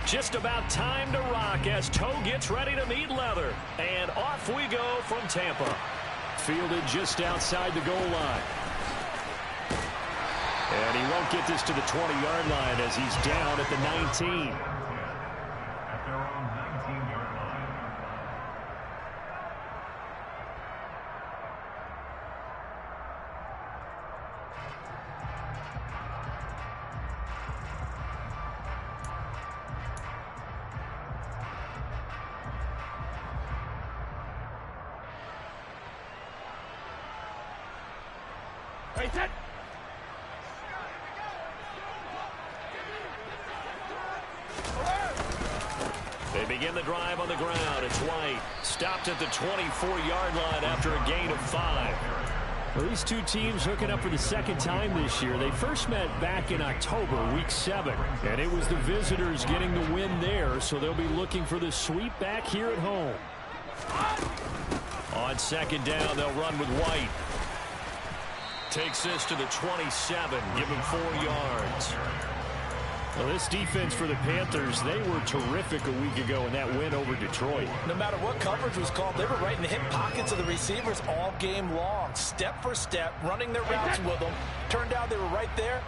Just about time to rock as toe gets ready to meet leather. And off we go from Tampa. Fielded just outside the goal line. And he won't get this to the 20-yard line as he's down at the 19. They begin the drive on the ground. It's White. Stopped at the 24-yard line after a gain of 5. Well, these two teams hooking up for the second time this year. They first met back in October, week 7. And it was the visitors getting the win there, so they'll be looking for the sweep back here at home. On second down, they'll run with White. Takes this to the 27. Give him 4 yards. Well, this defense for the Panthers, they were terrific a week ago in that win over Detroit. No matter what coverage was called, they were right in the hip pockets of the receivers all game long. Step for step, running their routes with them. Turned out they were right there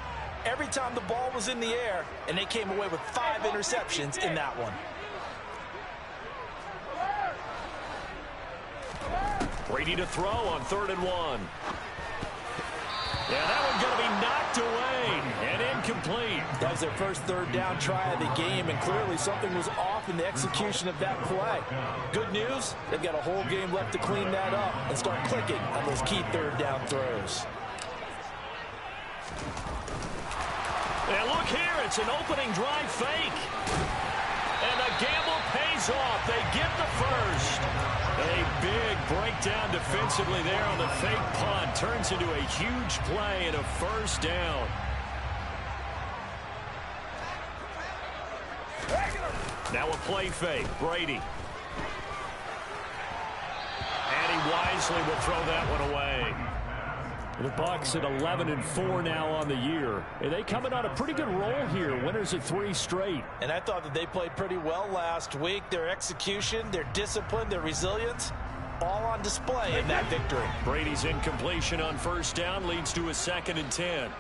every time the ball was in the air, and they came away with 5 interceptions in that one. Brady to throw on 3rd and 1. Yeah, that one's going to be knocked away and incomplete. That was their first 3rd down try of the game, and clearly something was off in the execution of that play. Good news, they've got a whole game left to clean that up and start clicking on those key 3rd down throws. And look here, it's an opening drive fake. And the gamble pays off. They get the first. A big breakdown defensively there on the fake punt. Turns into a huge play and a first down. Now a play fake. Brady. And he wisely will throw that one away. The Bucs at 11-4 now on the year. And they coming on a pretty good roll here. Winners of 3 straight. And I thought that they played pretty well last week. Their execution, their discipline, their resilience, all on display in that victory. Brady's incompletion on first down leads to a 2nd and 10.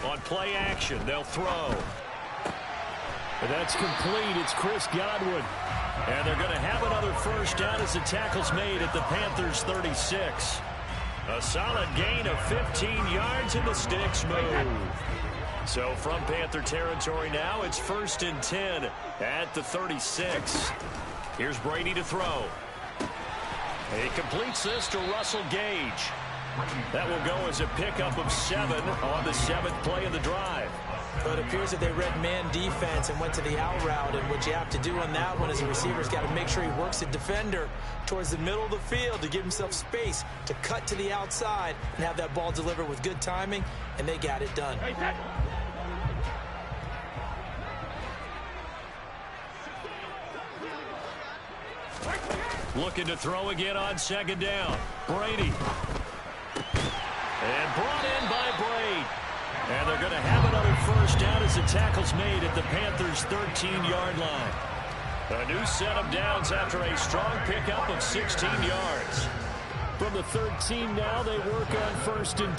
On play action, they'll throw. And that's complete. It's Chris Godwin. And they're going to have another first down as the tackle's made at the Panthers' 36. A solid gain of 15 yards in the sticks move. So from Panther territory now, it's 1st and 10 at the 36. Here's Brady to throw. He completes this to Russell Gage. That will go as a pickup of 7 on the 7th play of the drive. But it appears that they read man defense and went to the out route, and what you have to do on that one is the receiver's got to make sure he works the defender towards the middle of the field to give himself space to cut to the outside and have that ball delivered with good timing, and they got it done. Looking to throw again on 2nd down. Brady. And brought in by Brady. And they're going to have another first down as the tackle's made at the Panthers' 13-yard line. A new set of downs after a strong pickup of 16 yards. From the 13 now, they work on 1st and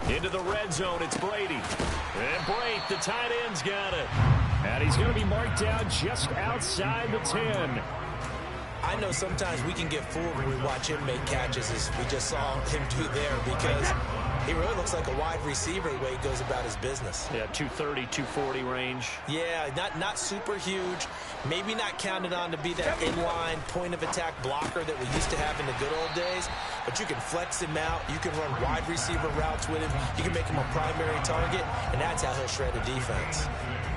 10. Into the red zone, it's Brady. And Brady, the tight end's got it. And he's going to be marked down just outside the 10. I know sometimes we can get fooled when we watch him make catches, as we just saw him do there, because he really looks like a wide receiver the way he goes about his business. Yeah, 230, 240 range. Yeah, not super huge. Maybe not counted on to be that inline point-of-attack blocker that we used to have in the good old days, but you can flex him out. You can run wide receiver routes with him. You can make him a primary target, and that's how he'll shred a defense.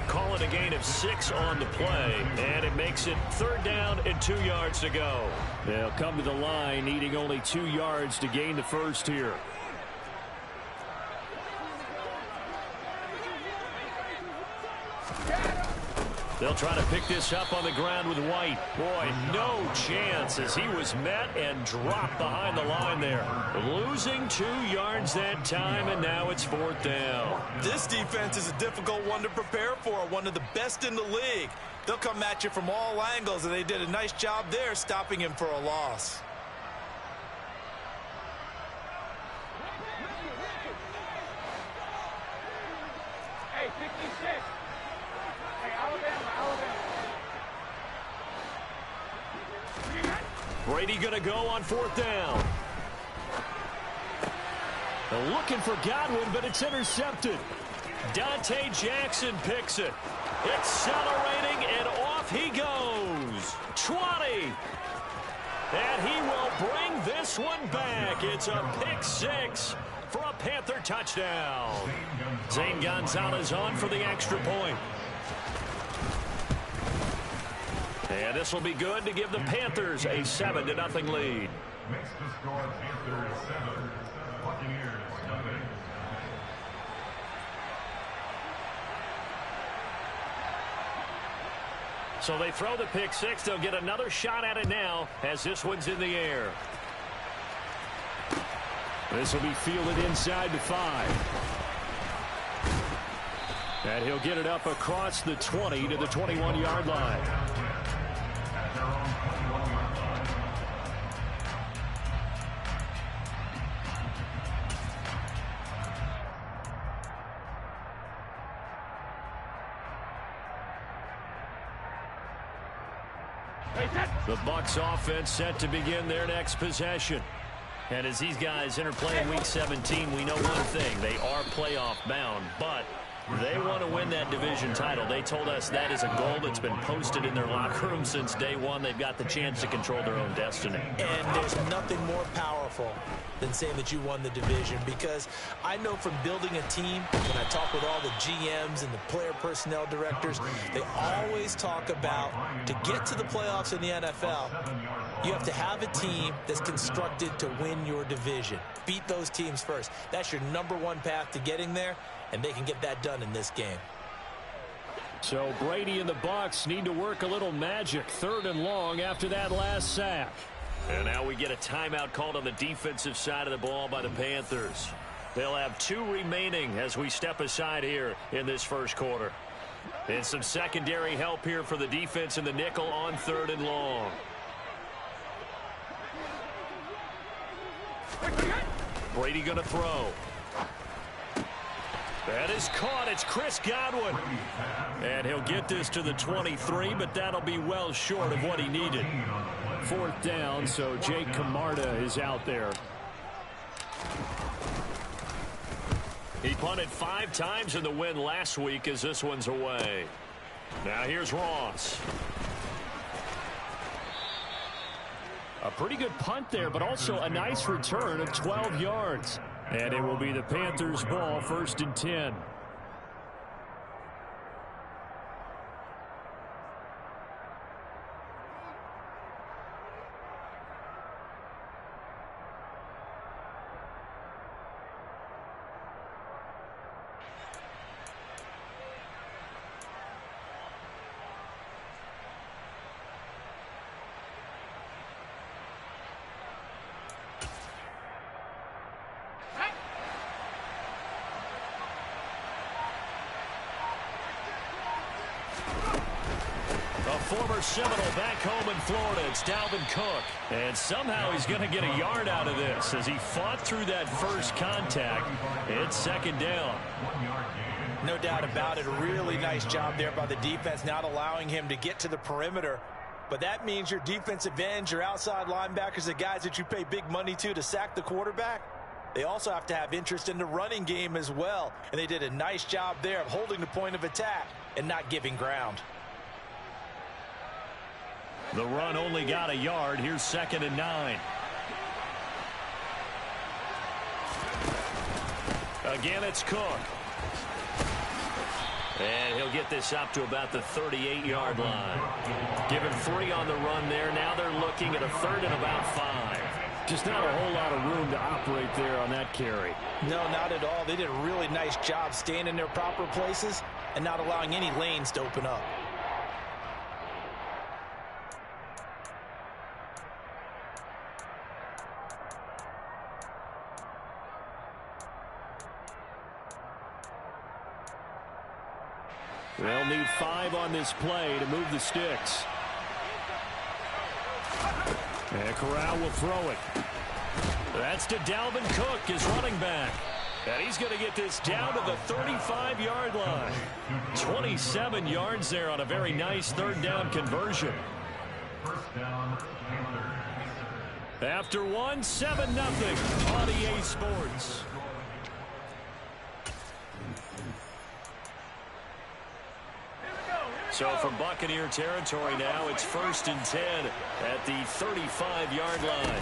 Call it a gain of 6 on the play, and it makes it 3rd down and 2 yards to go. They'll come to the line, needing only 2 yards to gain the first here. They'll try to pick this up on the ground with White. Boy, no chance as he was met and dropped behind the line there. Losing 2 yards that time, and now it's 4th down. This defense is a difficult one to prepare for, one of the best in the league. They'll come at you from all angles, and they did a nice job there stopping him for a loss. Hey, 56. Hey, Alabama. Brady going to go on 4th down. They're looking for Godwin, but it's intercepted. Dante Jackson picks it. Accelerating, and off he goes. 20. And he will bring this one back. It's a pick 6 for a Panther touchdown. Zane Gonzalez on for the extra point. And this will be good to give the Panthers a 7-0 lead. Makes the score Panthers 7, Buccaneers nothing. So they throw the pick 6. They'll get another shot at it now as this one's in the air. This will be fielded inside the 5. And he'll get it up across the 20 to the 21-yard line. At their own 21-yard line. The Bucs offense set to begin their next possession. And as these guys interplay in Week 17, we know one thing. They are playoff bound, but they want to win that division title. They told us that is a goal that's been posted in their locker room since day one. They've got the chance to control their own destiny. And there's nothing more powerful than saying that you won the division, because I know from building a team, when I talk with all the GMs and the player personnel directors, they always talk about to get to the playoffs in the NFL, you have to have a team that's constructed to win your division. Beat those teams first. That's your #1 path to getting there, and they can get that done in this game. So Brady and the Bucs need to work a little magic. 3rd and long after that last sack. And now we get a timeout called on the defensive side of the ball by the Panthers. They'll have 2 remaining as we step aside here in this first quarter. And some secondary help here for the defense in the nickel on 3rd and long. Brady going to throw. That is caught. It's Chris Godwin. And he'll get this to the 23, but that'll be well short of what he needed. 4th down, so Jake Camarda is out there. He punted 5 times in the win last week as this one's away. Now here's Ross. A pretty good punt there, but also a nice return of 12 yards. And it will be the Panthers' ball, 1st and 10. Former Seminole back home in Florida. It's Dalvin Cook. And somehow he's going to get a yard out of this as he fought through that first contact. It's 2nd down. No doubt about it. A really nice job there by the defense, not allowing him to get to the perimeter. But that means your defensive ends, your outside linebackers, the guys that you pay big money to sack the quarterback, they also have to have interest in the running game as well. And they did a nice job there of holding the point of attack and not giving ground. The run only got a yard. Here's 2nd and 9. Again, it's Cook. And he'll get this up to about the 38-yard line. Given 3 on the run there. Now they're looking at a 3rd and about 5. Just not a whole lot of room to operate there on that carry. No, not at all. They did a really nice job staying in their proper places and not allowing any lanes to open up. They'll need 5 on this play to move the sticks. And Corral will throw it. That's to Dalvin Cook, his running back. And he's going to get this down to the 35-yard line. 27 yards there on a very nice third down conversion. First down, Panthers. After 1, 7-0 on EA Sports. So from Buccaneer territory now, it's 1st and 10 at the 35-yard line.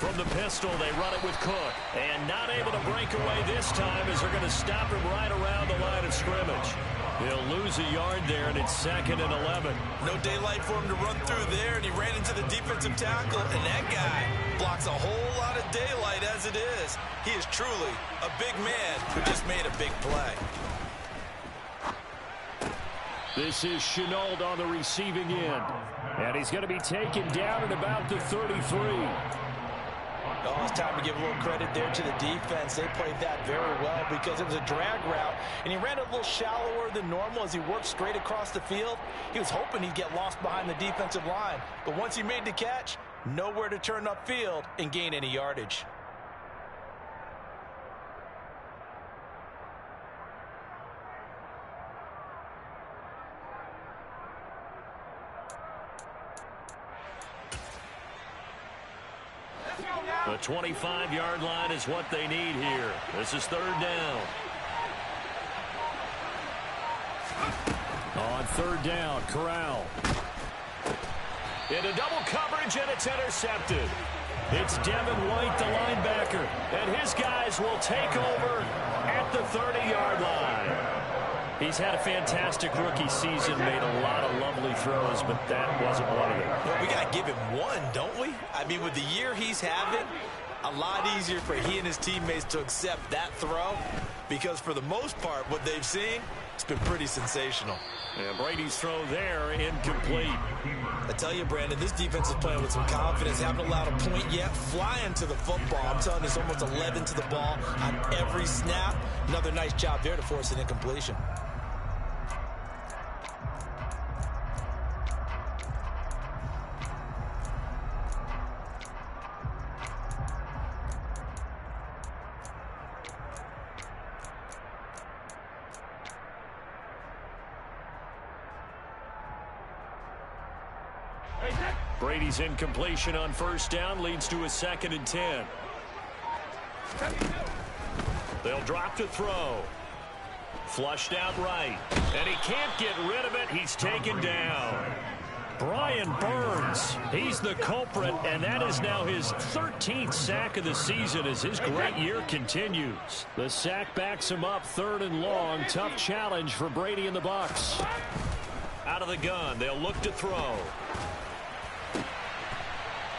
From the pistol, they run it with Cook. And not able to break away this time as they're going to stop him right around the line of scrimmage. He'll lose a yard there, and it's 2nd and 11. No daylight for him to run through there, and he ran into the defensive tackle, and that guy blocks a whole lot of daylight as it is. He is truly a big man who just made a big play. This is Shenault on the receiving end. And he's going to be taken down at about the 33. Oh, it's time to give a little credit there to the defense. They played that very well because it was a drag route, and he ran a little shallower than normal as he worked straight across the field. He was hoping he'd get lost behind the defensive line, but once he made the catch, nowhere to turn upfield and gain any yardage. The 25-yard line is what they need here. This is 3rd down. On 3rd down, Corral. Into double coverage, and it's intercepted. It's Devin White, the linebacker, and his guys will take over at the 30-yard line. He's had a fantastic rookie season, made a lot of lovely throws, but that wasn't one of them. Well, we got to give him one, don't we? I mean, with the year he's having, a lot easier for he and his teammates to accept that throw because for the most part, what they've seen, it's been pretty sensational. And Brady's throw there, incomplete. I tell you, Brandon, this defense is playing with some confidence. Haven't allowed a point yet. Flying to the football. I'm telling you, it's almost 11 to the ball on every snap. Another nice job there to force an incompletion. Brady's incompletion on 1st down leads to a 2nd and 10. They'll drop to throw. Flushed out right. And he can't get rid of it. He's taken down. Brian Burns, he's the culprit, and that is now his 13th sack of the season as his great year continues. The sack backs him up 3rd and long. Tough challenge for Brady and the Bucs. Out of the gun, they'll look to throw.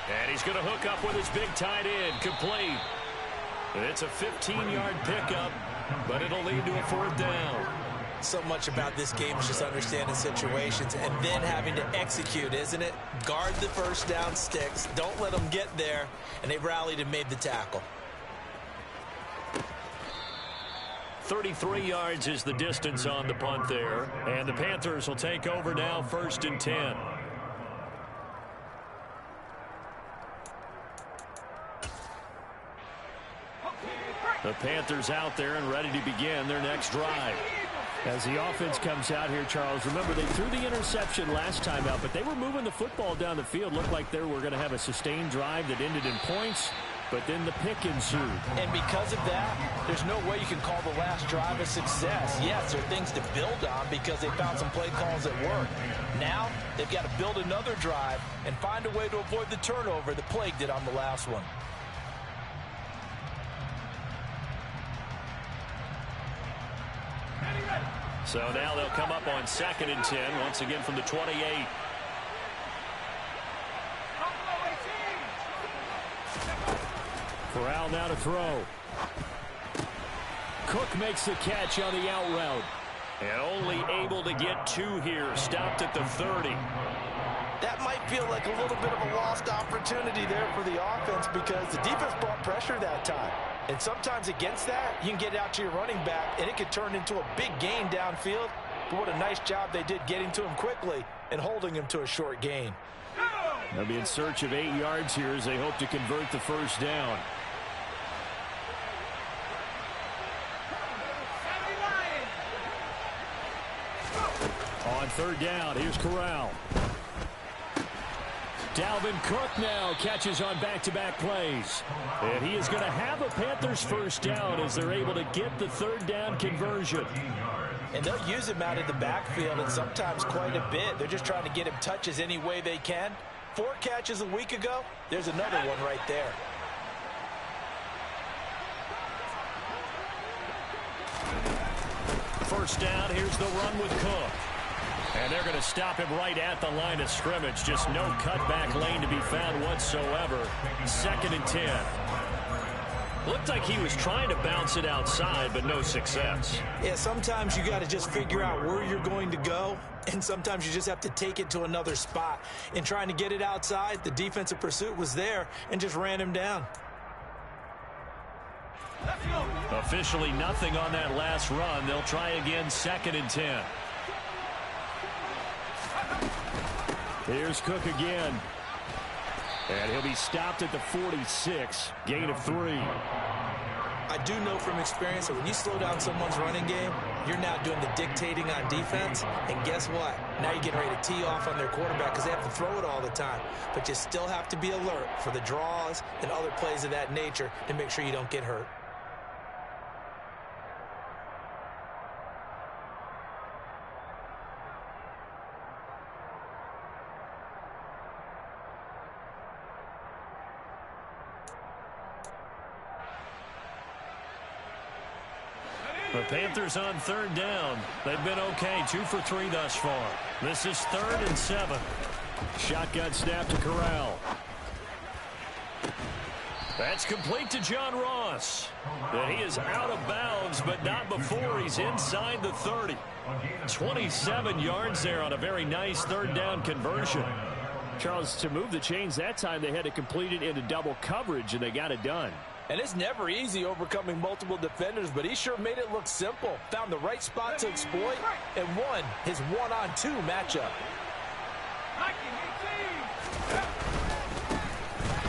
And he's going to hook up with his big tight end, complete. It's a 15-yard pickup, but it'll lead to a 4th down. So much about this game is just understanding situations and then having to execute, isn't it? Guard the 1st down sticks. Don't let them get there. And they rallied and made the tackle. 33 yards is the distance on the punt there. And the Panthers will take over now, 1st and 10. The Panthers out there and ready to begin their next drive. As the offense comes out here, Charles, remember they threw the interception last time out, but they were moving the football down the field. Looked like they were going to have a sustained drive that ended in points, but then the pick ensued. And because of that, there's no way you can call the last drive a success. Yes, there are things to build on because they found some play calls that work. Now, they've got to build another drive and find a way to avoid the turnover that plagued it on the last one. So now they'll come up on 2nd and 10, once again from the 28. Corral now to throw. Cook makes the catch on the out route. And only able to get 2 here, stopped at the 30. That might feel like a little bit of a lost opportunity there for the offense because the defense brought pressure that time. And sometimes against that, you can get it out to your running back, and it could turn into a big gain downfield. but what a nice job they did getting to him quickly and holding him to a short gain. They'll be in search of 8 yards here as they hope to convert the first down. On third down, here's Corral. Dalvin Cook now catches on back-to-back plays. And he is going to have a Panthers first down as they're able to get the third down conversion. And they'll use him out of the backfield, and sometimes quite a bit. They're just trying to get him touches any way they can. 4 catches a week ago, there's another one right there. First down, here's the run with Cook. And they're going to stop him right at the line of scrimmage. Just no cutback lane to be found whatsoever. 2nd and 10. Looked like he was trying to bounce it outside, but no success. Yeah, sometimes you got to just figure out where you're going to go, and sometimes you just have to take it to another spot. In trying to get it outside, the defensive pursuit was there and just ran him down. Officially nothing on that last run. They'll try again, 2nd and 10. Here's Cook again. And he'll be stopped at the 46. Gain of 3. I do know from experience that when you slow down someone's running game, you're now doing the dictating on defense. And guess what? Now you're getting ready to tee off on their quarterback because they have to throw it all the time. But you still have to be alert for the draws and other plays of that nature to make sure you don't get hurt. The Panthers on third down. They've been okay, 2 for 3 thus far. This is 3rd and 7. Shotgun snap to Corral. That's complete to John Ross. And he is out of bounds, but not before he's inside the 30. 27 yards there on a very nice third down conversion. Charles, to move the chains that time, they had to complete it into double coverage, and they got it done. And it's never easy overcoming multiple defenders, but he sure made it look simple. Found the right spot to exploit and won his 1-on-2 matchup.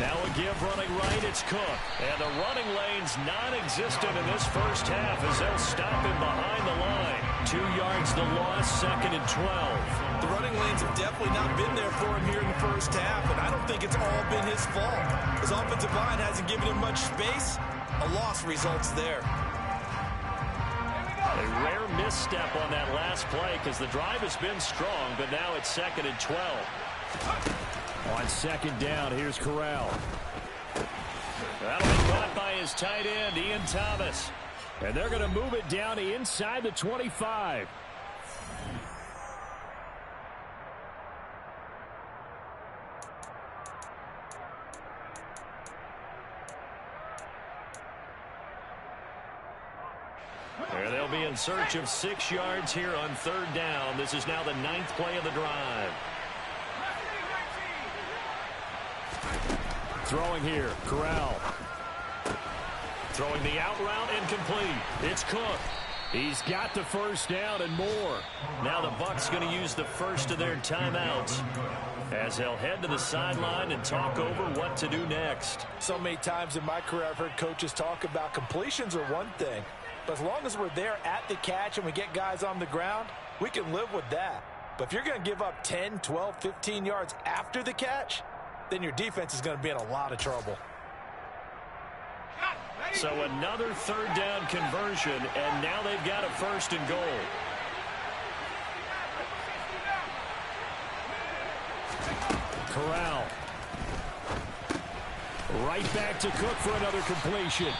Now a give running right, it's Cook. And the running lane's non-existent in this first half as they'll stop him behind the line. 2 yards the loss, 2nd and 12. The running lanes have definitely not been there for him here in the first half, and I don't think it's all been his fault. His offensive line hasn't given him much space. A loss results there. A rare misstep on that last play because the drive has been strong, but now it's 2nd and 12. On 2nd down, here's Corral. That'll be caught by his tight end, Ian Thomas. And they're going to move it down to inside the 25. And they'll be in search of 6 yards here on third down. This is now the 9th play of the drive. Throwing here, Corral. Throwing the out route incomplete. It's Cook. He's got the first down and more. Now the Bucs going to use the first of their timeouts as they'll head to the sideline and talk over what to do next. So many times in my career I've heard coaches talk about completions are one thing, but as long as we're there at the catch and we get guys on the ground, we can live with that. But if you're going to give up 10, 12, 15 yards after the catch, then your defense is going to be in a lot of trouble. So another third down conversion, and now they've got a 1st and goal. Corral. Right back to Cook for another completion.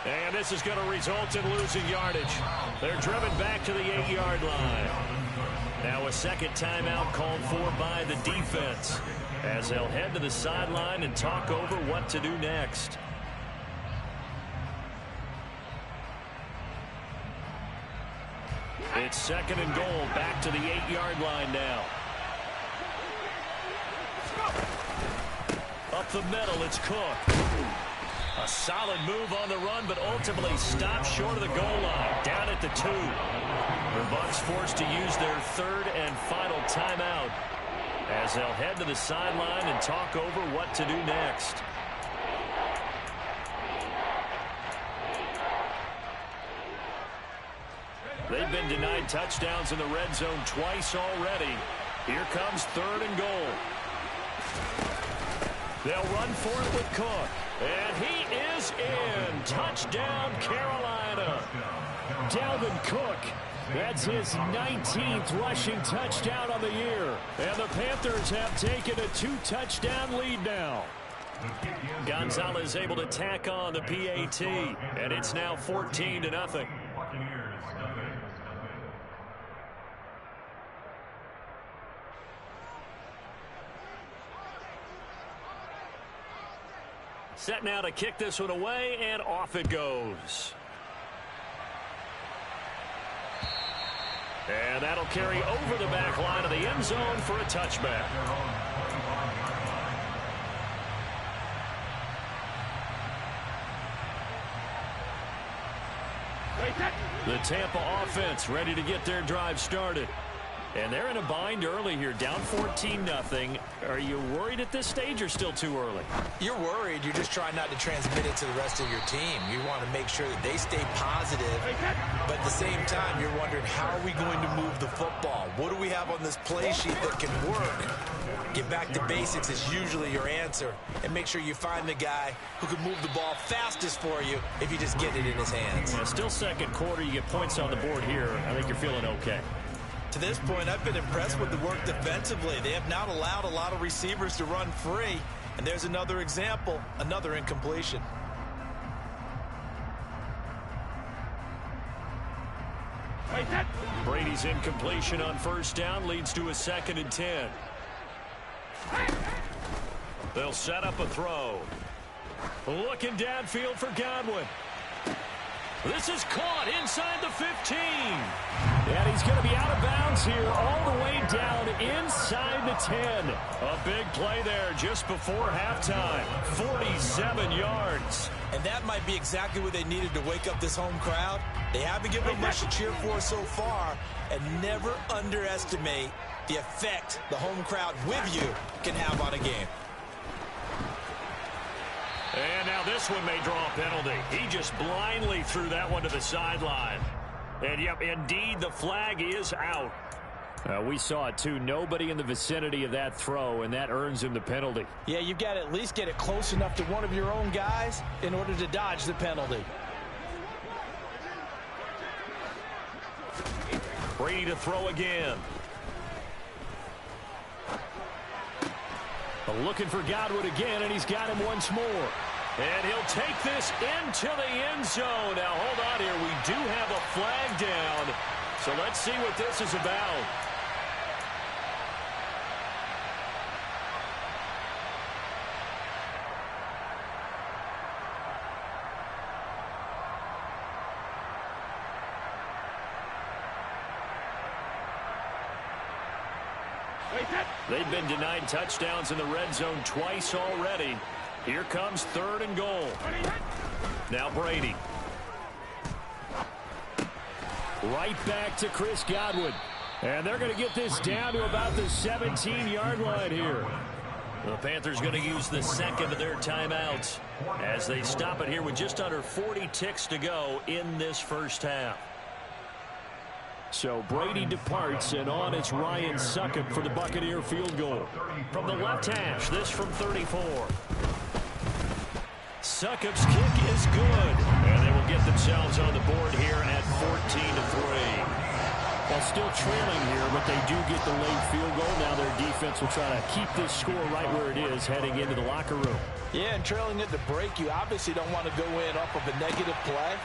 And this is going to result in losing yardage. They're driven back to the 8-yard line. Now a second timeout called for by the defense as they'll head to the sideline and talk over what to do next. It's 2nd and goal, back to the 8-yard line now. Up the middle, it's Cook. A solid move on the run, but ultimately stopped short of the goal line, down at the 2. The Bucs forced to use their third and final timeout as they'll head to the sideline and talk over what to do next. They've been denied touchdowns in the red zone twice already. Here comes 3rd and goal. They'll run for it with Cook. And he is in. Touchdown, Carolina. Dalvin Cook. That's his 19th rushing touchdown on the year. And the Panthers have taken a 2-touchdown lead now. Gonzalez able to tack on the PAT. And it's now 14-0. Set now to kick this one away, and off it goes. And that'll carry over the back line of the end zone for a touchback. The Tampa offense ready to get their drive started. And they're in a bind early here, down 14-0. Are you worried at this stage or still too early? You're worried. You're just trying not to transmit it to the rest of your team. You want to make sure that they stay positive. But at the same time, you're wondering, how are we going to move the football? What do we have on this play sheet that can work? Get back to basics is usually your answer. And make sure you find the guy who can move the ball fastest for you if you just get it in his hands. Yeah, still second quarter. You get points on the board here. I think you're feeling okay. To this point, I've been impressed with the work defensively. They have not allowed a lot of receivers to run free. And there's another example, another incompletion. Brady's incompletion on first down leads to a 2nd and 10. They'll set up a throw. Looking downfield for Godwin. This is caught inside the 15. And he's going to be out of bounds here all the way down inside the 10. A big play there just before halftime. 47 yards. And that might be exactly what they needed to wake up this home crowd. They haven't given them much to cheer for so far. And never underestimate the effect the home crowd with you can have on a game. And now this one may draw a penalty. He just blindly threw that one to the sideline. And, yep, indeed, the flag is out. We saw it, too. Nobody in the vicinity of that throw, and that earns him the penalty. Yeah, you've got to at least get it close enough to one of your own guys in order to dodge the penalty. Brady to throw again. Looking for Godwin again, and he's got him once more. And he'll take this into the end zone. Now, hold on here. We do have a flag down. So let's see what this is about. They've been denied touchdowns in the red zone twice already. Here comes 3rd and goal. Now Brady. Right back to Chris Godwin. And they're going to get this down to about the 17-yard line here. The Panthers going to use the 2nd of their timeouts as they stop it here with just under 40 ticks to go in this first half. So Brady departs, and on it's Ryan Succop for the Buccaneer field goal. From the left hash, this from 34. Succop's kick is good. And they will get themselves on the board here at 14-3. Well, still trailing here, but they do get the late field goal. Now their defense will try to keep this score right where it is heading into the locker room. Yeah, and trailing at the break, you obviously don't want to go in off of a negative play.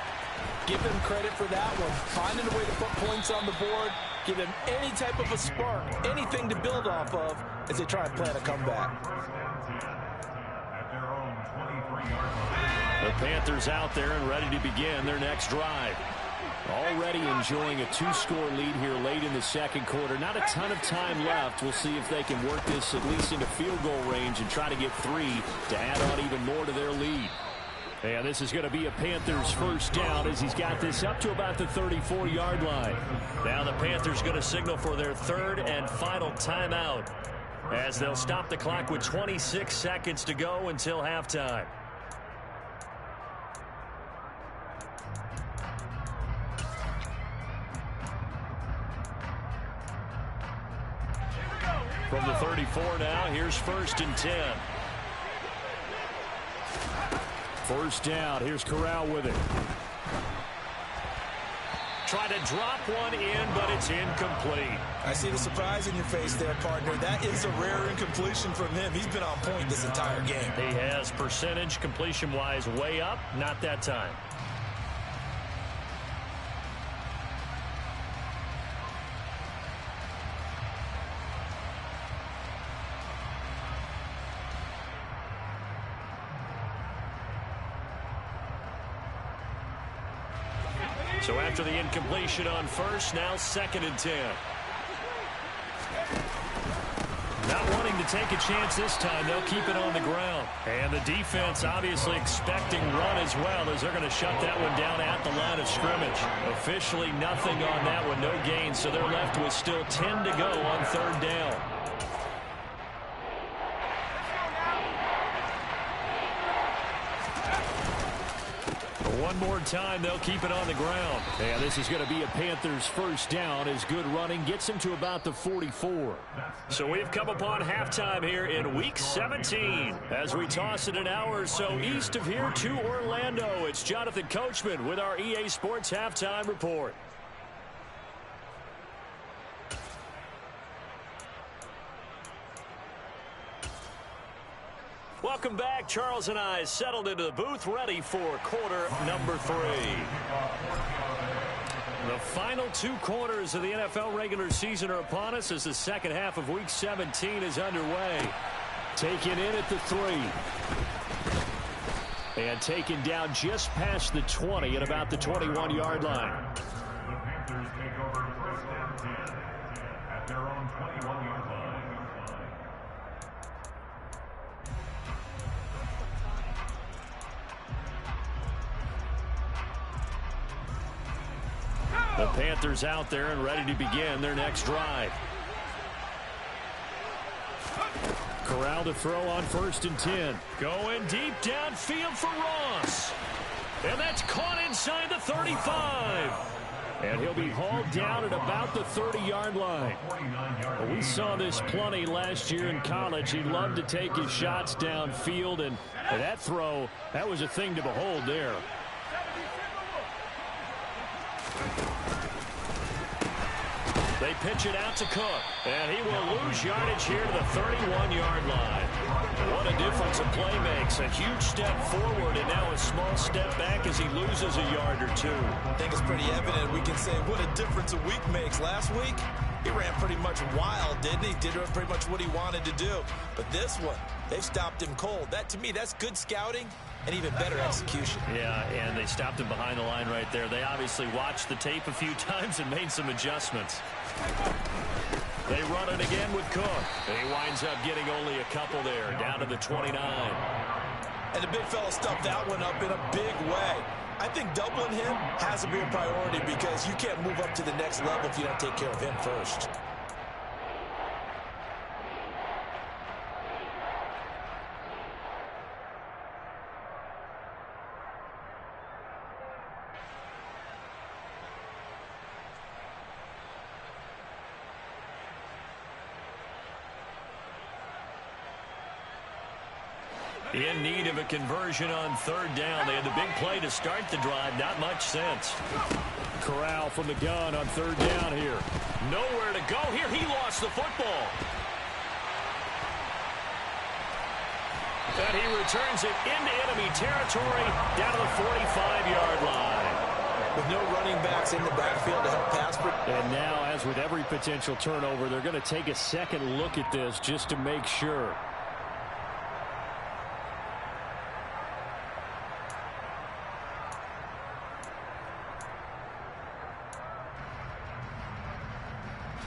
Give them credit for that one. Finding a way to put points on the board. Give them any type of a spark, anything to build off of as they try and plan a comeback. The Panthers out there and ready to begin their next drive. Already enjoying a 2-score lead here late in the second quarter. Not a ton of time left. We'll see if they can work this at least into field goal range and try to get 3 to add on even more to their lead. And this is going to be a Panthers first down as he's got this up to about the 34-yard line. Now the Panthers going to signal for their third and final timeout as they'll stop the clock with 26 seconds to go until halftime. From the 34 now, here's 1st and 10. First down, here's Corral with it. Try to drop one in, but it's incomplete. I see the surprise in your face there, partner. That is a rare incompletion from him. He's been on point this entire game. He has percentage completion-wise way up, not that time. So after the incompletion on first, now 2nd and 10. Not wanting to take a chance this time, they'll keep it on the ground. And the defense obviously expecting run as well as they're going to shut that one down at the line of scrimmage. Officially nothing on that one, no gain, so they're left with still 10 to go on 3rd down. One more time, they'll keep it on the ground. And this is going to be a Panthers first down as good running gets him to about the 44. So we've come upon halftime here in Week 17. As we toss it an hour or so east of here to Orlando, it's Jonathan Coachman with our EA Sports Halftime Report. Welcome back. Charles and I settled into the booth ready for quarter number 3. The final 2 quarters of the NFL regular season are upon us as the second half of Week 17 is underway. Taken in at the 3. And taken down just past the 20 at about the 21-yard line. The Panthers take over 1st and 10 at their own 21-yard line. The Panthers out there and ready to begin their next drive. Corral to throw on 1st and 10. Going deep downfield for Ross. And that's caught inside the 35. And he'll be hauled down at about the 30-yard line. We saw this plenty last year in college. He loved to take his shots downfield, and that throw, that was a thing to behold there. They pitch it out to Cook, and he will lose yardage here to the 31-yard line. What a difference a play makes. A huge step forward and now a small step back as he loses a yard or 2. I think it's pretty evident. We can say what a difference a week makes. Last week, he ran pretty much wild, didn't he? Did pretty much what he wanted to do. But this one, they've stopped him cold. That, to me, that's good scouting and even better execution. Yeah, and they stopped him behind the line right there. They obviously watched the tape a few times and made some adjustments. They run it again with Cook. And he winds up getting only a couple there, down to the 29. And the big fella stuffed that one up in a big way. I think doubling him has to be a priority because you can't move up to the next level if you don't take care of him first. In need of a conversion on 3rd down. They had the big play to start the drive. Not much sense. Corral from the gun on 3rd down here. Nowhere to go here. He lost the football. And he returns it into enemy territory down to the 45-yard line. With no running backs in the backfield to help pass. And now, as with every potential turnover, they're going to take a second look at this just to make sure.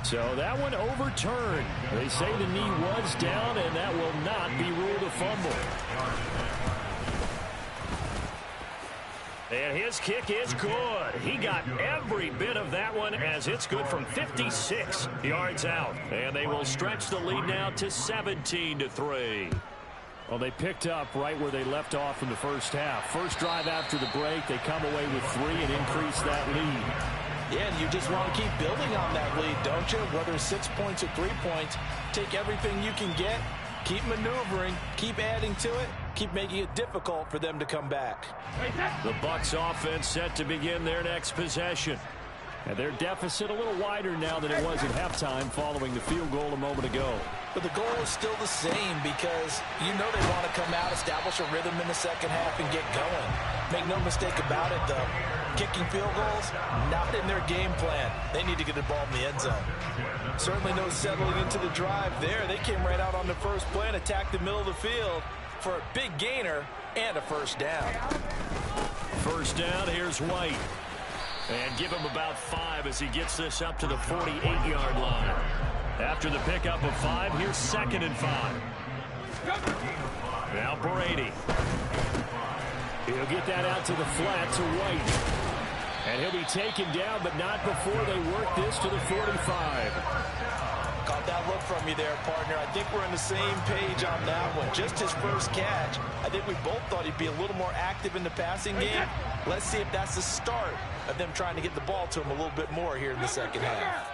So that one overturned. They say the knee was down, and that will not be ruled a fumble. And his kick is good. He got every bit of that one as it's good from 56 yards out. And they will stretch the lead now to 17-3. Well, they picked up right where they left off in the first half. First drive after the break, they come away with 3 and increase that lead. Yeah, and you just want to keep building on that lead, don't you? Whether it's 6 points or 3 points, take everything you can get, keep maneuvering, keep adding to it, keep making it difficult for them to come back. The Bucs offense set to begin their next possession. And their deficit a little wider now than it was at halftime following the field goal a moment ago. But the goal is still the same because you know they want to come out, establish a rhythm in the second half, and get going. Make no mistake about it, though. Kicking field goals, not in their game plan. They need to get the ball in the end zone. Certainly no settling into the drive there. They came right out on the first play and attacked the middle of the field for a big gainer and a first down. First down, here's White. And give him about 5 as he gets this up to the 48-yard line. After the pickup of 5, here's 2nd and 5. Now Brady. He'll get that out to the flat to White. And he'll be taken down, but not before they work this to the 45. Caught that look from you there, partner. I think we're on the same page on that one. Just his first catch. I think we both thought he'd be a little more active in the passing game. Let's see if that's the start of them trying to get the ball to him a little bit more here in the second half.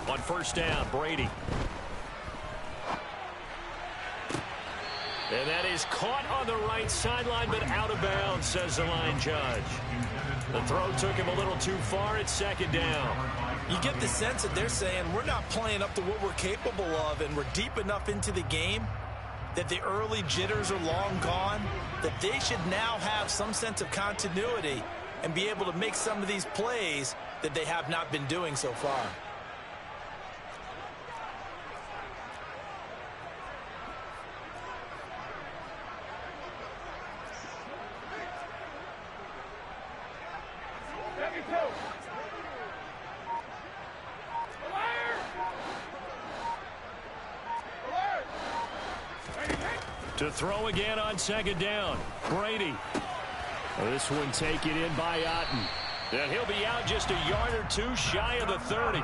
On first down, Brady. And that is caught on the right sideline, but out of bounds, says the line judge. The throw took him a little too far. It's 2nd down. You get the sense that they're saying we're not playing up to what we're capable of, and we're deep enough into the game that the early jitters are long gone, that they should now have some sense of continuity and be able to make some of these plays that they have not been doing so far. To throw again on 2nd down, Brady. This one taken in by Otten. And he'll be out just a yard or 2 shy of the 30.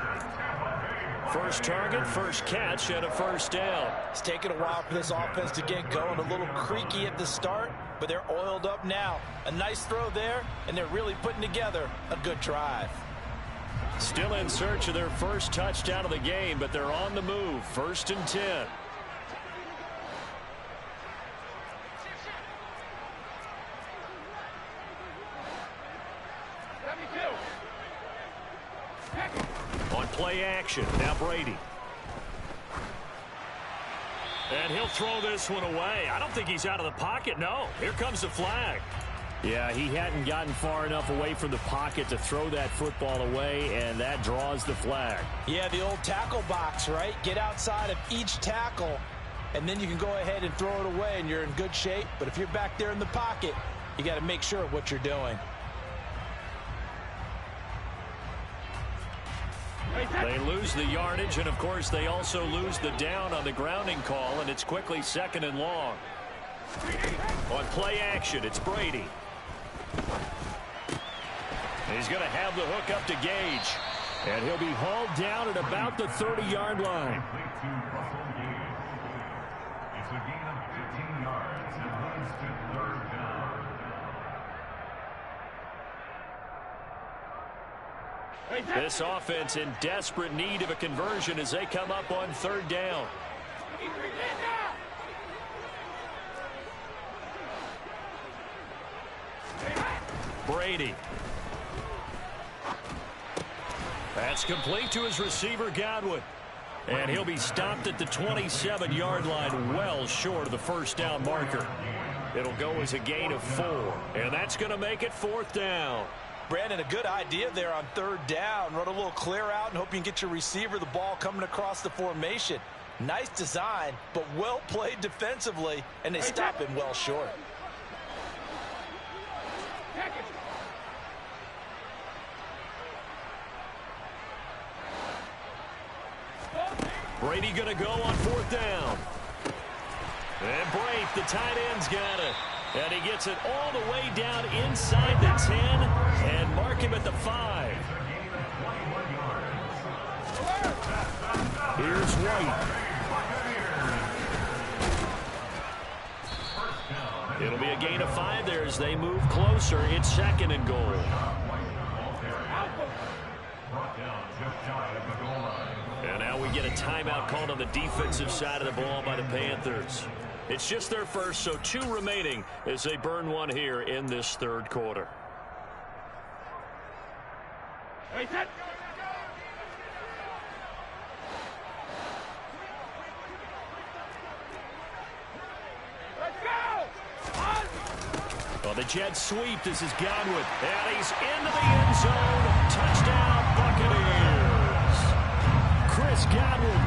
First target, first catch, and a first down. It's taken a while for this offense to get going. A little creaky at the start, but they're oiled up now. A nice throw there, and they're really putting together a good drive. Still in search of their first touchdown of the game, but they're on the move. 1st and 10. On play action, now Brady. And he'll throw this one away. I don't think he's out of the pocket, no. Here comes the flag. Yeah, he hadn't gotten far enough away from the pocket to throw that football away, and that draws the flag. Yeah, the old tackle box, right? Get outside of each tackle, and then you can go ahead and throw it away, and you're in good shape. But if you're back there in the pocket, you got to make sure of what you're doing. They lose the yardage, and, of course, they also lose the down on the grounding call, and it's quickly 2nd and long. On play action, it's Brady. He's going to have the hook up to Gage. And he'll be hauled down at about the 30-yard line. It's a gain of 15 yards and leads to 3rd down. This offense in desperate need of a conversion as they come up on 3rd down. Brady. That's complete to his receiver, Godwin. And he'll be stopped at the 27-yard line, well short of the first down marker. It'll go as a gain of 4, and that's going to make it 4th down. Brandon, a good idea there on 3rd down. Run a little clear out and hope you can get your receiver the ball coming across the formation. Nice design, but well played defensively, and they stop him well short. Brady going to go on 4th down. And Brate, the tight end's got it. And he gets it all the way down inside the 10 and mark him at the 5. Here's White. It'll be a gain of 5 there as they move closer. It's 2nd and goal. And now we get a timeout called on the defensive side of the ball by the Panthers. It's just their first, so 2 remaining as they burn one here in this 3rd quarter. Hey, set. Let's go! On! Well, the jet sweep. This is Godwin. And he's into the end zone. Touchdown, Buccaneers. Chris Godwin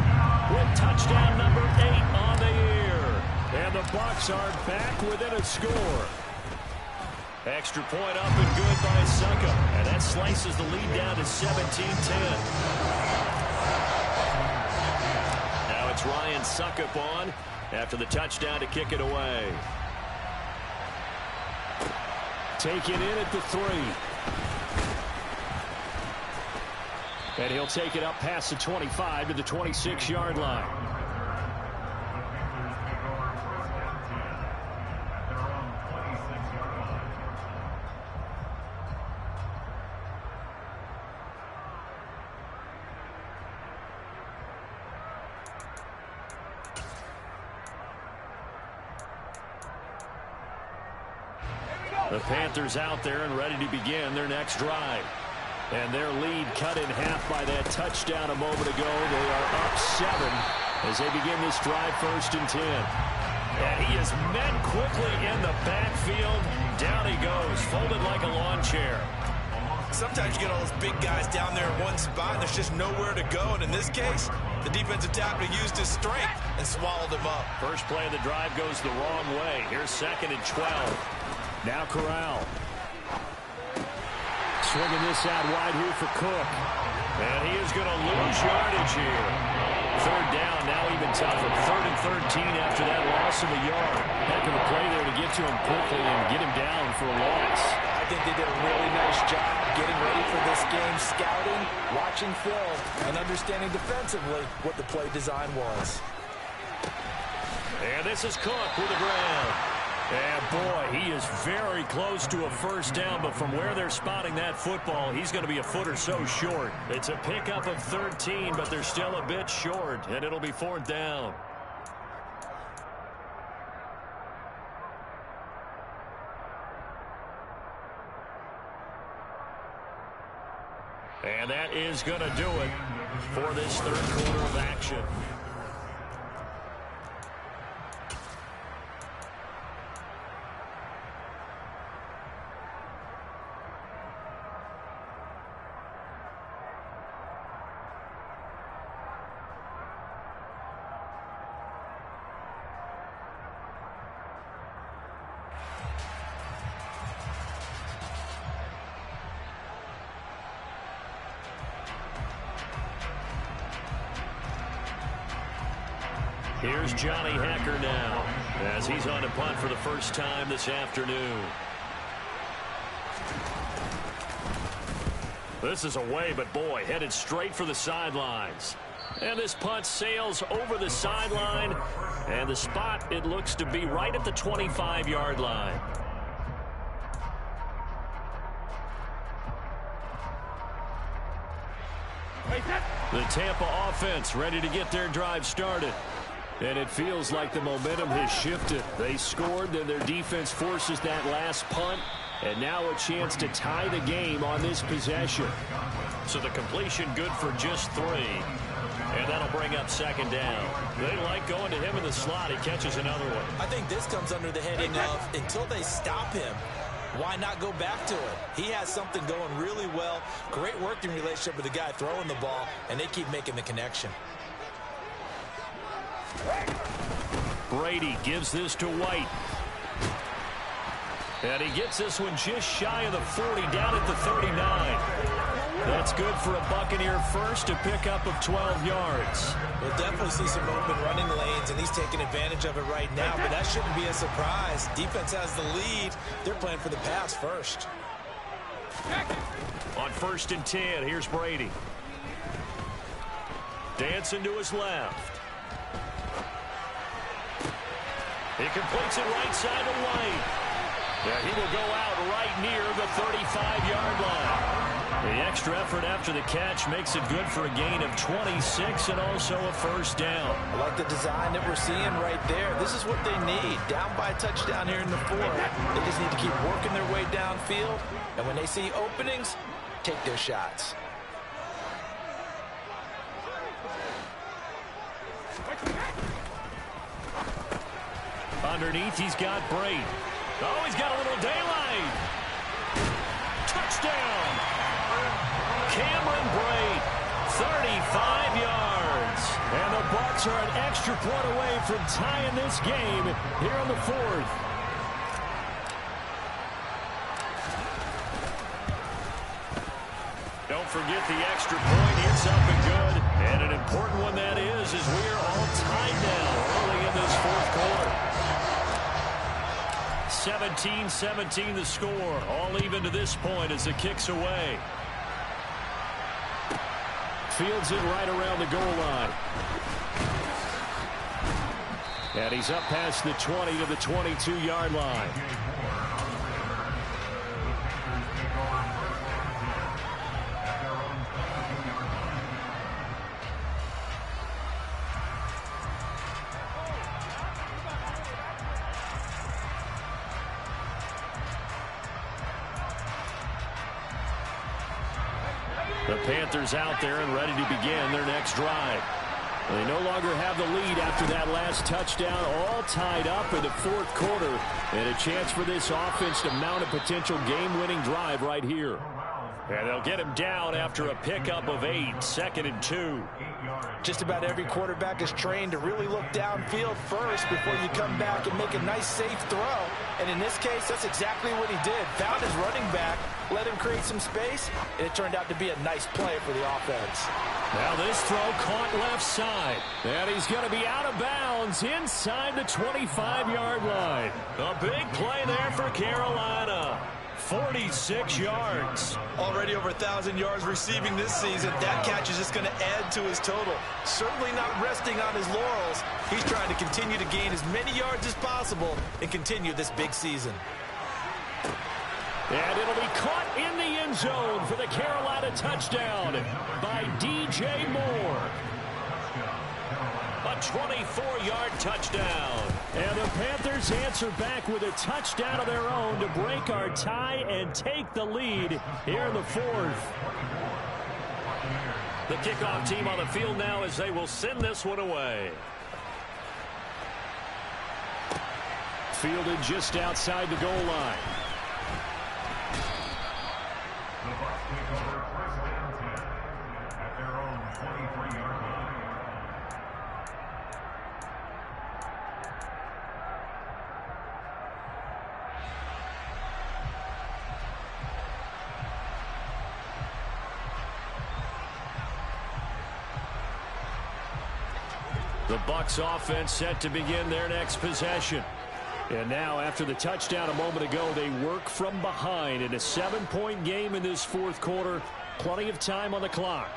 with touchdown number 8 on the year. And the Bucs are back within a score. Extra point up and good by Succop. And that slices the lead down to 17-10. Now it's Ryan Succop on after the touchdown to kick it away. Taken in at the 3. And he'll take it up past the 25 to the 26-yard line. The Panthers out there and ready to begin their next drive. And their lead cut in half by that touchdown a moment ago. They are up 7 as they begin this drive 1st and 10. And he is met quickly in the backfield. Down he goes, folded like a lawn chair. Sometimes you get all those big guys down there in one spot, and there's just nowhere to go. And in this case, the defensive tackle used his strength and swallowed him up. First play of the drive goes the wrong way. Here's 2nd and 12. Now Corral. Swinging this out wide here for Cook. And he is going to lose yardage here. 3rd down, now even tougher. 3rd and 13 after that loss of a yard. Heck of a play there to get to him quickly and get him down for a loss. I think they did a really nice job getting ready for this game, scouting, watching film, and understanding defensively what the play design was. And this is Cook with the ground. And boy, he is very close to a 1st down, but from where they're spotting that football, he's going to be a foot or so short. It's a pickup of 13, but they're still a bit short, and it'll be 4th down. And that is going to do it for this 3rd quarter of action. Here's Johnny Hekker now as he's on to punt for the first time this afternoon. This is away, but boy, headed straight for the sidelines. And this punt sails over the sideline, and the spot, it looks to be right at the 25-yard line. The Tampa offense ready to get their drive started. And it feels like the momentum has shifted. They scored, then their defense forces that last punt. And now a chance to tie the game on this possession. So the completion good for just 3. And that'll bring up 2nd down. They like going to him in the slot. He catches another one. I think this comes under the heading of until they stop him, why not go back to it? He has something going really well. Great working relationship with the guy throwing the ball, and they keep making the connection. Brady gives this to White. And he gets this one just shy of the 40, down at the 39. That's good for a Buccaneer first, a pickup of 12 yards. We'll definitely see some open running lanes, and he's taking advantage of it right now, but that shouldn't be a surprise. Defense has the lead. They're playing for the pass first. On 1st and 10, here's Brady. Dancing to his left. He completes it right side to White. Yeah, he will go out right near the 35-yard line. The extra effort after the catch makes it good for a gain of 26 and also a first down. I like the design that we're seeing right there. This is what they need. Down by a touchdown here in the fourth. They just need to keep working their way downfield. And when they see openings, take their shots. Underneath, he's got Brady. Oh, he's got a little daylight. Touchdown. Cameron Brate, 35 yards. And the Bucs are an extra point away from tying this game here in the fourth. Don't forget the extra point. It's up and good. And an important one that is as we are all tied now early in this fourth quarter. 17-17 the score. All even to this point as the kick's away. Fields it right around the goal line. And he's up past the 20 to the 22-yard line. The Panthers out there and ready to begin their next drive. They no longer have the lead after that last touchdown, all tied up in the fourth quarter, and a chance for this offense to mount a potential game-winning drive right here. And they'll get him down after a pickup of 8, 2nd and 2. Just about every quarterback is trained to really look downfield first before you come back and make a nice, safe throw. And in this case, that's exactly what he did. Found his running back, let him create some space, and it turned out to be a nice play for the offense. Now this throw caught left side. And he's going to be out of bounds inside the 25-yard line. A big play there for Carolina. 46 yards. Already over 1,000 yards receiving this season. That catch is just going to add to his total. Certainly not resting on his laurels. He's trying to continue to gain as many yards as possible and continue this big season. And it'll be caught in the end zone for the Carolina touchdown by DJ Moore. A 24-yard touchdown. And the Panthers answer back with a touchdown of their own to break our tie and take the lead here in the fourth. The kickoff team on the field now as they will send this one away. Fielded just outside the goal line. The Bucs take over 1st and 10 at their own 23-yard line. The Bucs offense set to begin their next possession. And now, after the touchdown a moment ago, they work from behind in a 7-point game in this fourth quarter. Plenty of time on the clock.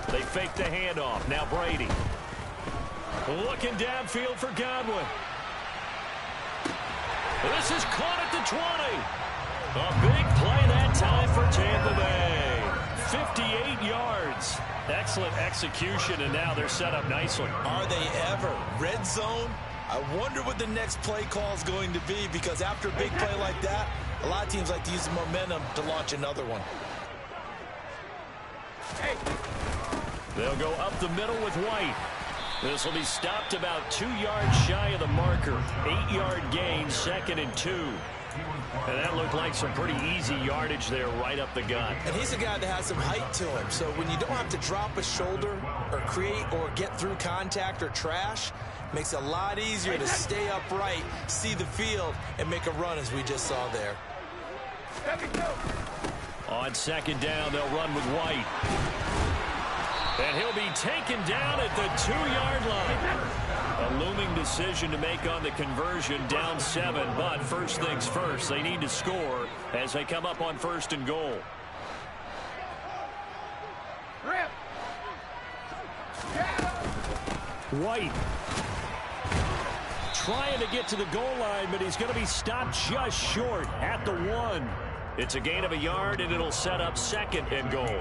They fake the handoff. Now Brady. Looking downfield for Godwin. This is caught at the 20. A big play that time for Tampa Bay. 58 yards. Excellent execution, and now they're set up nicely. Are they ever? Red zone? I wonder what the next play call is going to be, because after a big play like that, a lot of teams like to use the momentum to launch another one. They'll go up the middle with White. This will be stopped about 2 yards shy of the marker. 8-yard gain, 2nd and 2. And that looked like some pretty easy yardage there right up the gut. And he's a guy that has some height to him. So when you don't have to drop a shoulder or create or get through contact or trash, makes it a lot easier to stay upright, see the field, and make a run as we just saw there. On second down, they'll run with White. And he'll be taken down at the 2-yard line. A looming decision to make on the conversion, down 7. But first things first, they need to score as they come up on 1st and goal. White trying to get to the goal line, but he's going to be stopped just short at the 1. It's a gain of a yard, and it'll set up 2nd and goal.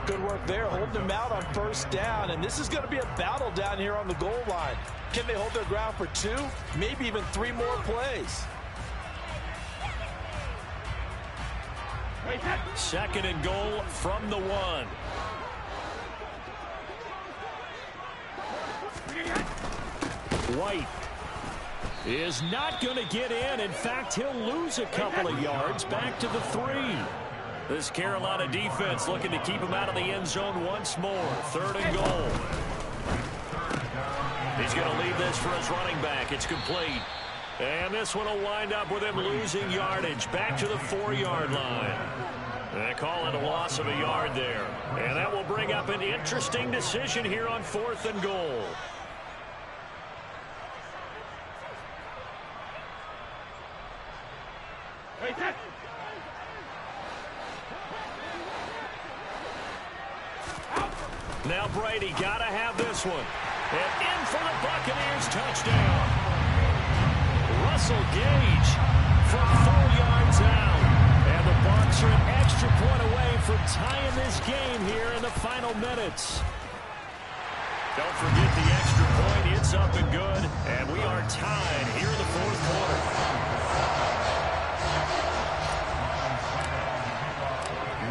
Good work there, holding him out on 1st down, and this is going to be a battle down here on the goal line. Can they hold their ground for 2, maybe even 3 more plays? 2nd and goal from the 1. White is not going to get in. In fact, he'll lose a couple of yards back to the 3. This Carolina defense looking to keep him out of the end zone once more. 3rd and goal. He's going to leave this for his running back. It's complete. And this one will wind up with him losing yardage back to the 4-yard line. They call it a loss of a yard there. And that will bring up an interesting decision here on 4th and goal. Now Brady got to have this one. And in for the Buccaneers, touchdown. Russell Gage from 4 yards out. And the Bucs are an extra point away from tying this game here in the final minutes. Don't forget the extra point. It's up and good. And we are tied here in the 4th quarter.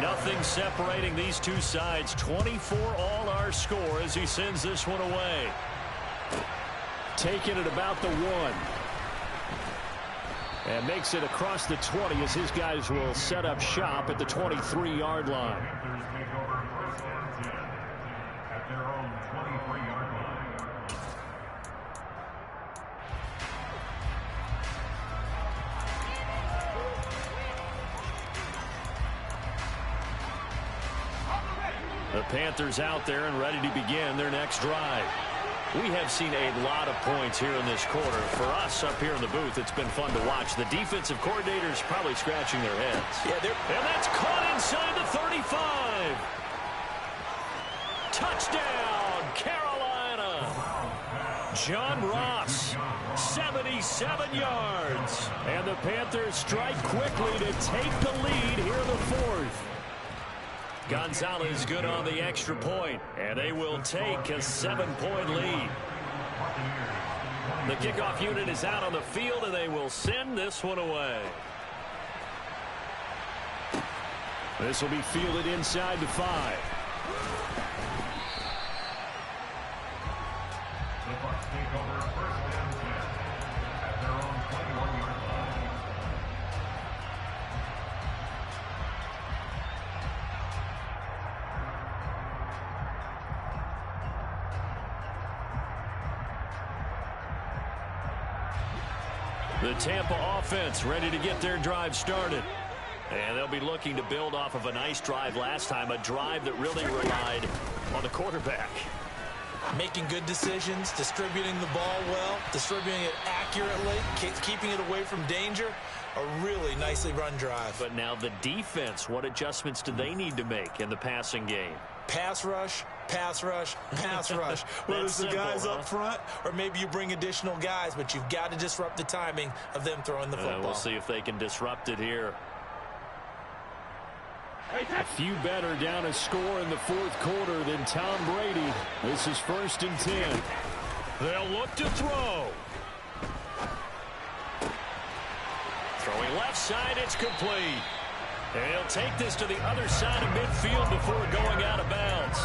Nothing separating these two sides. 24 all our score as he sends this one away. Taking it about the 1. And makes it across the 20 as his guys will set up shop at the 23-yard line. At their own 23-yard line. The Panthers out there and ready to begin their next drive. We have seen a lot of points here in this quarter. For us up here in the booth, it's been fun to watch. The defensive coordinators probably scratching their heads. Yeah, and that's caught inside the 35. Touchdown, Carolina. John Ross, 77 yards. And the Panthers strike quickly to take the lead here in the 4th. Gonzalez good on the extra point, and they will take a 7-point lead. The kickoff unit is out on the field, and they will send this one away. This will be fielded inside the 5. The Bucs take over 1st and 10 at their own 21-yard line. The Tampa offense ready to get their drive started. And they'll be looking to build off of a nice drive last time, a drive that really relied on the quarterback. Making good decisions, distributing the ball well, distributing it accurately, keeping it away from danger. A really nicely run drive. But now the defense, what adjustments do they need to make in the passing game? Pass rush, pass rush, pass rush. Whether it's the guys up front or maybe you bring additional guys, but you've got to disrupt the timing of them throwing the football. We'll see if they can disrupt it here. A few better down a score in the 4th quarter than Tom Brady. This is 1st and 10. They'll look to throw. Throwing left side, it's complete. And he'll take this to the other side of midfield before going out of bounds.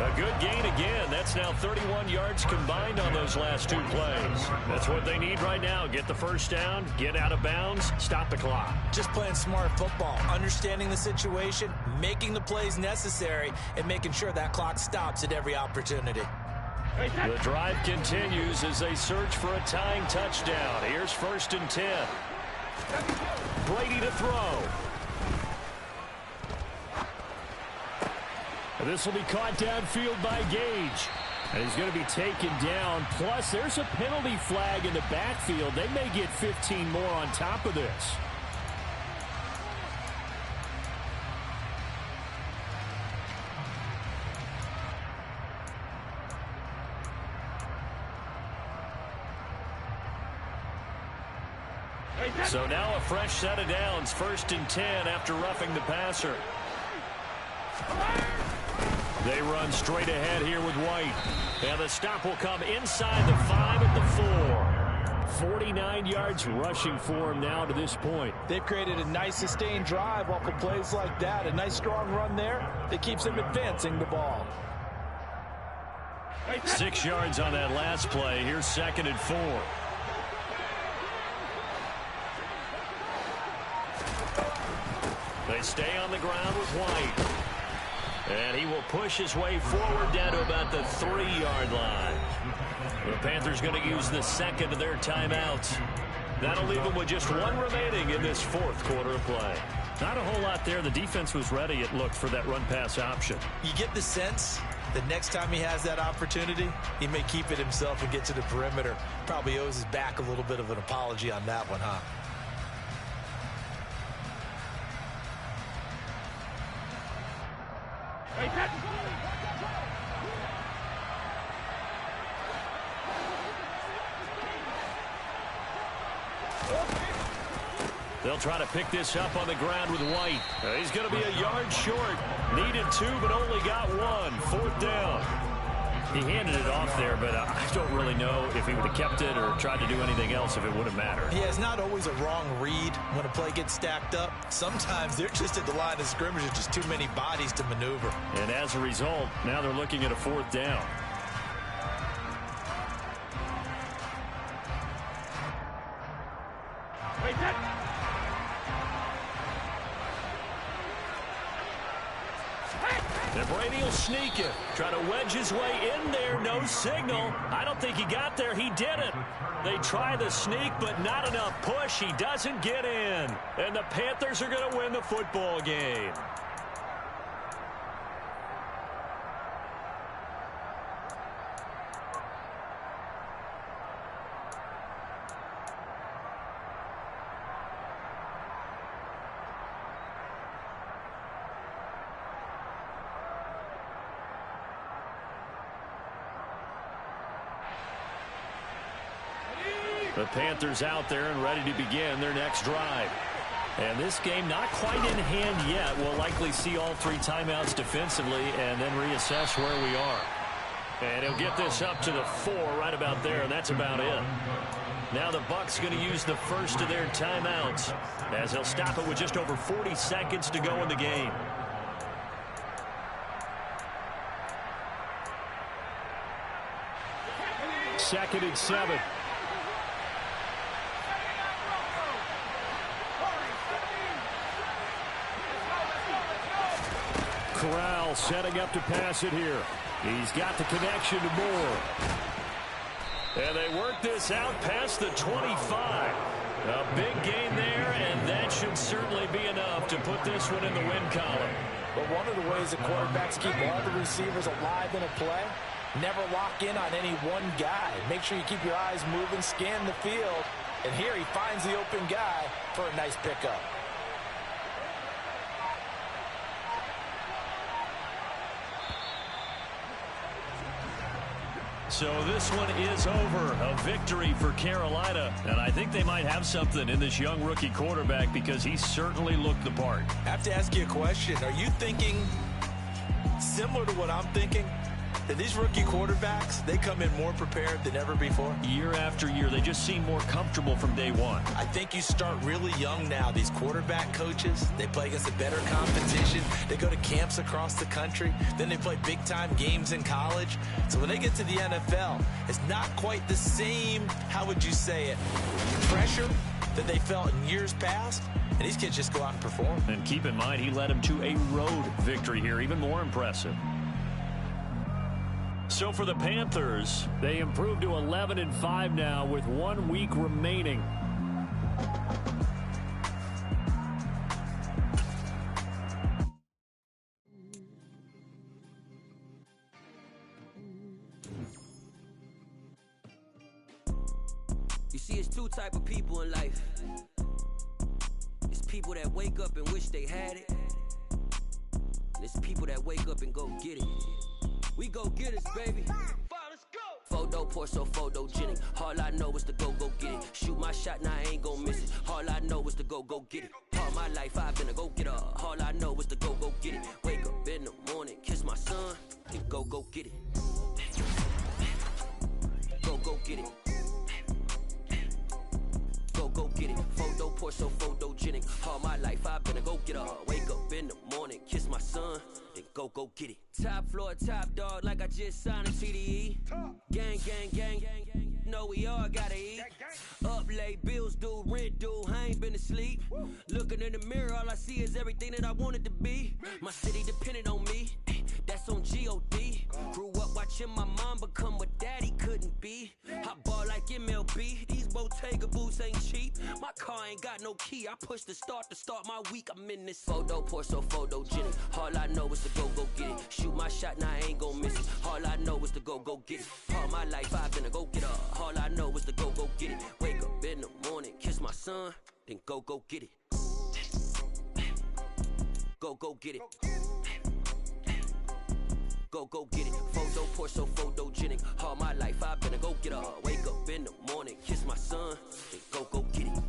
A good gain again. That's now 31 yards combined on those last two plays. That's what they need right now. Get the first down, get out of bounds, stop the clock. Just playing smart football, understanding the situation, making the plays necessary, and making sure that clock stops at every opportunity. The drive continues as they search for a tying touchdown. Here's 1st and 10. Brady to throw. This will be caught downfield by Gage. And he's going to be taken down. Plus, there's a penalty flag in the backfield. They may get 15 more on top of this. So now a fresh set of downs. 1st and 10 after roughing the passer. They run straight ahead here with White. And the stop will come inside the 5 at the 4. 49 yards rushing for him now to this point. They've created a nice sustained drive off of plays like that. A nice strong run there that keeps them advancing the ball. 6 yards on that last play. Here's 2nd and 4. They stay on the ground with White. And he will push his way forward down to about the 3-yard line. The Panthers going to use the second of their timeouts. That'll leave them with just one remaining in this 4th quarter of play. Not a whole lot there. The defense was ready, it looked, for that run-pass option. You get the sense that next time he has that opportunity, he may keep it himself and get to the perimeter. Probably owes his back a little bit of an apology on that one, huh? They'll try to pick this up on the ground with White. He's going to be a yard short. Needed 2, but only got 1. 4th down. He handed it off there, but I don't really know if he would have kept it or tried to do anything else if it would have mattered. Yeah, it's not always a wrong read when a play gets stacked up. Sometimes they're just at the line of scrimmage with just too many bodies to maneuver. And as a result, now they're looking at a 4th down. And Brady will sneak it. Try to wedge his way in there. No signal. I don't think he got there. He didn't. They try the sneak, but not enough push. He doesn't get in. And the Panthers are going to win the football game. The Panthers out there and ready to begin their next drive. And this game not quite in hand yet. We'll likely see all 3 timeouts defensively and then reassess where we are. And he'll get this up to the 4 right about there, and that's about it. Now the Bucs going to use the first of their timeouts as they'll stop it with just over 40 seconds to go in the game. Second and 7. Corral setting up to pass it here. He's got the connection to Moore. And they work this out past the 25. A big gain there, and that should certainly be enough to put this one in the win column. But one of the ways that quarterbacks keep all the receivers alive in a play, never lock in on any one guy. Make sure you keep your eyes moving, scan the field, and here he finds the open guy for a nice pickup. So this one is over. A victory for Carolina. And I think they might have something in this young rookie quarterback because he certainly looked the part. I have to ask you a question. Are you thinking similar to what I'm thinking? And these rookie quarterbacks, they come in more prepared than ever before. Year after year, they just seem more comfortable from day one. I think you start really young now. These quarterback coaches, they play against a better competition. They go to camps across the country. Then they play big-time games in college. So when they get to the NFL, it's not quite the same, how would you say it, pressure that they felt in years past. And these kids just go out and perform. And keep in mind, he led them to a road victory here, even more impressive. So for the Panthers, they improved to 11-5 now with 1 week remaining. You see, it's two type of people in life. It's people that wake up and wish they had it. And it's people that wake up and go get it. We go get it, baby. Let's go. Photo Porso, photogenic. All I know is to go get it. Shoot my shot, now I ain't gon' miss it. All I know is to go get it. All my life I've been a go-getter. All I know is to go get it. Wake up in the morning, kiss my son, then go get it. Go get it. Go get it. Photo Porso, photogenic. All my life I've been a go-getter. Wake up in the morning, kiss my son, then go get it. Top floor, top dog, like I just signed a TDE. Gang. Know we all gotta eat. Up late, bills due, rent due, I ain't been asleep. Looking in the mirror, all I see is everything that I wanted to be. My city depended on me, that's on G.O.D. Grew up watching my mom become what daddy couldn't be. I ball like MLB, these Bottega boots ain't cheap. My car ain't got no key, I push the start to start my week. I'm in this Photo Porso, photogenic. All I know is to go get it. Shoot my shot, now I ain't gon' miss it. All I know is to go get it. All my life I've been a go-getter. All I know is to go get it. Wake up in the morning, kiss my son, then go get it. Go get it. Go get it. Photo Porso, photogenic. All my life I've been a go-getter. Wake up in the morning, kiss my son, then go get it.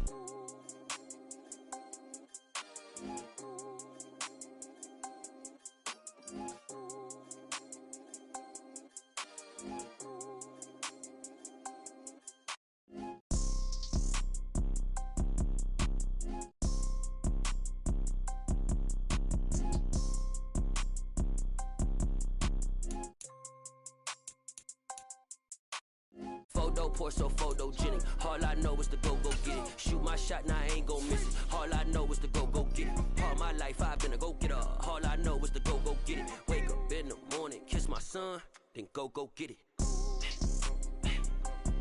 Photo Porso, photogenic. All I know is to go get it. Shoot my shot, now I ain't gon' miss it. All I know is to go get it. All my life I've been a go-getter. All I know is to go get it. Wake up in the morning, kiss my son, then go get it.